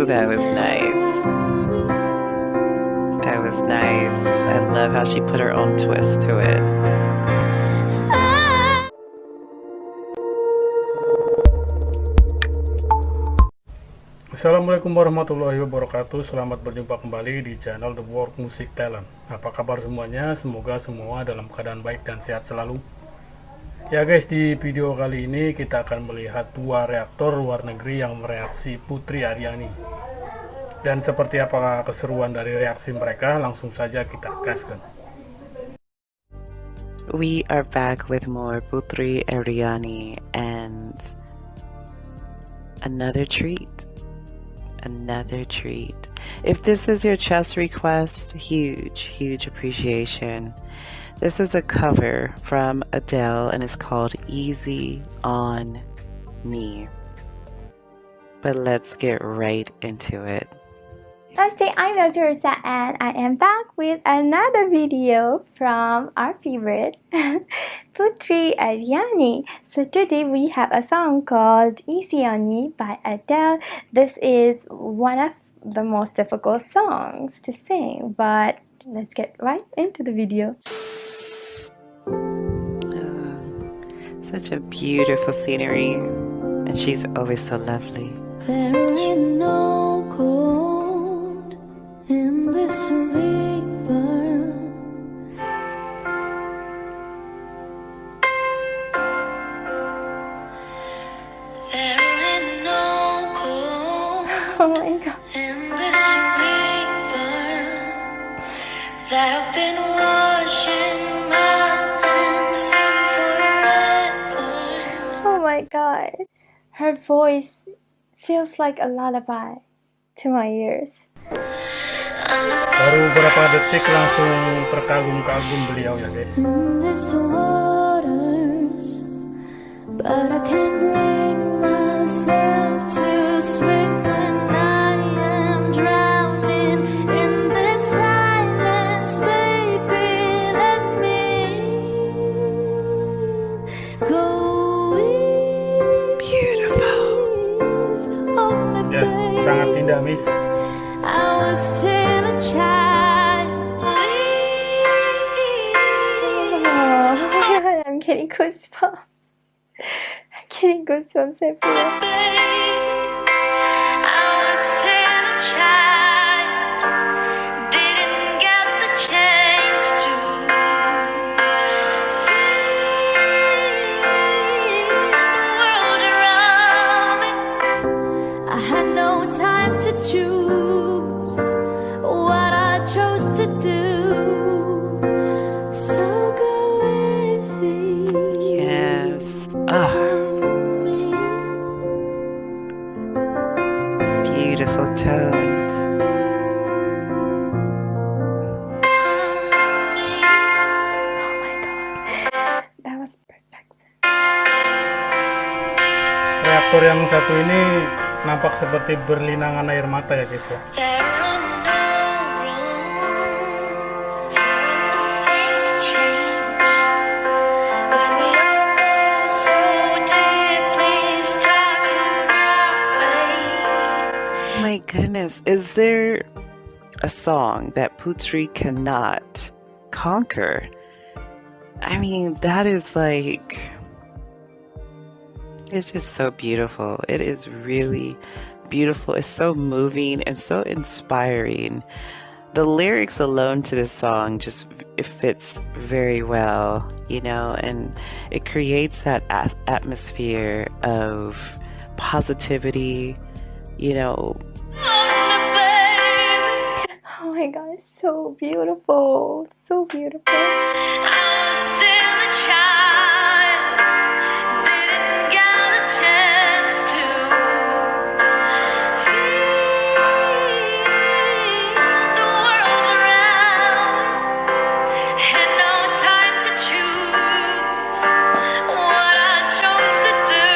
that was nice. That was nice. I love how she put her own twist to it. Assalamualaikum warahmatullahi wabarakatuh. Selamat berjumpa kembali di channel The World Music Talent. Apa kabar semuanya? Semoga semua dalam keadaan baik dan sehat selalu. Ya guys, di video kali ini kita akan melihat dua reaktor luar negeri yang mereaksi Putri Ariani. Dan seperti apa keseruan dari reaksi mereka, langsung saja kita gaskan. We are back with more Putri Ariani and another treat. Another treat. If this is your chess request, huge appreciation. This is a cover from Adele and it's called Easy on Me. But let's get right into it. Namaste, I'm Melotot and I am back with another video from our favorite Putri Ariani. So today we have a song called Easy on Me by Adele. This is one of the most difficult songs to sing, but let's get right into the video. Such a beautiful scenery, and she's always so lovely. There ain't no cold in this river. There ain't no cold Oh my god. in this river that I've been washing my hands in forever. Oh my god. Her voice feels like a lullaby to my ears. Baru beberapa detik langsung terkagum-kagum beliau ya guys. In this waters, but I can't bring myself to swim when I am drowning in this silence, baby. Let me go. Beautiful. Hold me, Ya, sangat baby. indah miss. I was still a child. Oh my god, I'm getting goosebumps. I'm getting goosebumps everywhere. I was still a child, didn't get the chance to feel the world around me. I had no time to choose what I chose to do. So go easy. Yes. Me. Beautiful tones. Oh my god. That was perfect. Reaktor yang satu ini nampak seperti berlinangan air mata ya guys ya. There are no room for things to change when we all go so deeply stuck in our way. My goodness, is there a song that Putri cannot conquer? I mean, that is like, it's just so beautiful. It is really beautiful. It's so moving and so inspiring. The lyrics alone to this song just, it fits very well, you know, and it creates that atmosphere of positivity, you know. Oh my god, it's so beautiful. So beautiful. I was still a child, didn't get a chance to feel the world around. Had no time to choose what I chose to do.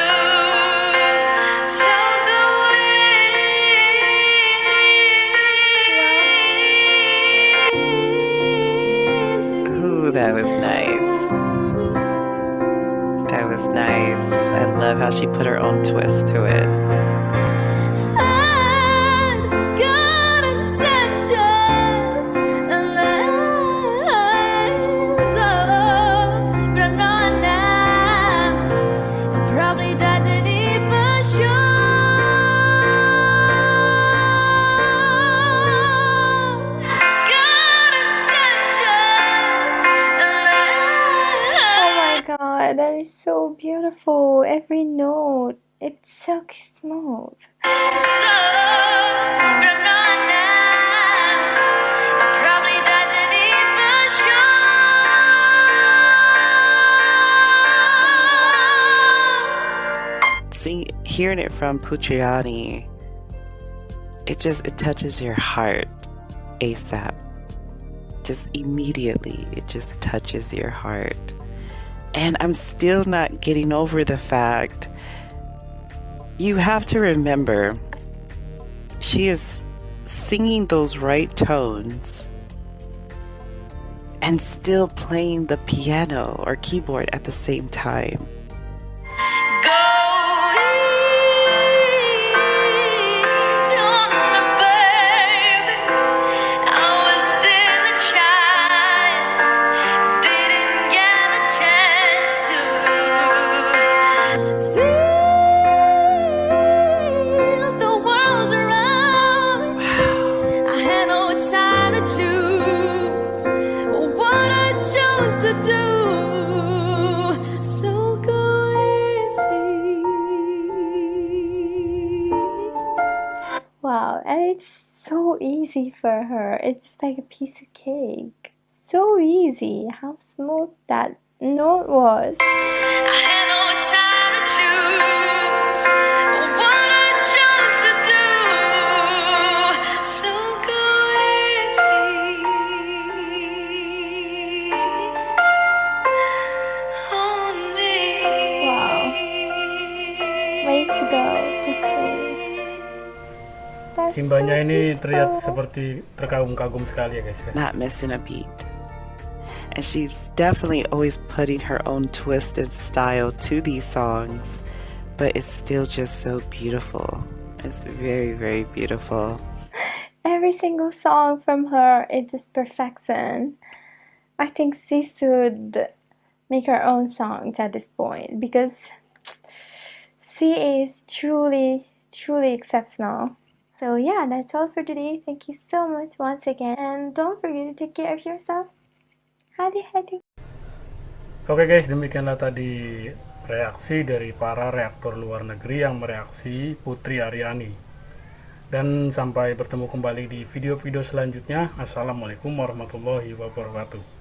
So go Ooh, that was nice. That was nice. I love how she put her own twist to it. I'd every note. It's so smooth. Hearing it from Putri Ariani, it touches your heart ASAP. Just immediately, it just touches your heart. And I'm still not getting over the fact, you have to remember, she is singing those right tones and still playing the piano or keyboard at the same time. Wow, and it's so easy for her. It's just like a piece of cake. So easy. How smooth that note was. Wow. Way to go, Putri. That's Simbanya so ini terlihat beautiful. seperti terkagum-kagum sekali ya guys ya. Not missing a beat. And she's definitely always putting her own twist and style to these songs, but it's still just so beautiful. It's very, very beautiful. Every single song from her is just perfection. I think she should make her own songs at this point because she is truly, truly exceptional. So yeah, that's all for today. Thank you so much once again. And don't forget to take care of yourself. Hati-hati. Oke guys, demikianlah tadi reaksi dari para reaktor luar negeri yang mereaksi Putri Ariani. Dan sampai bertemu kembali di video-video selanjutnya. Assalamualaikum warahmatullahi wabarakatuh.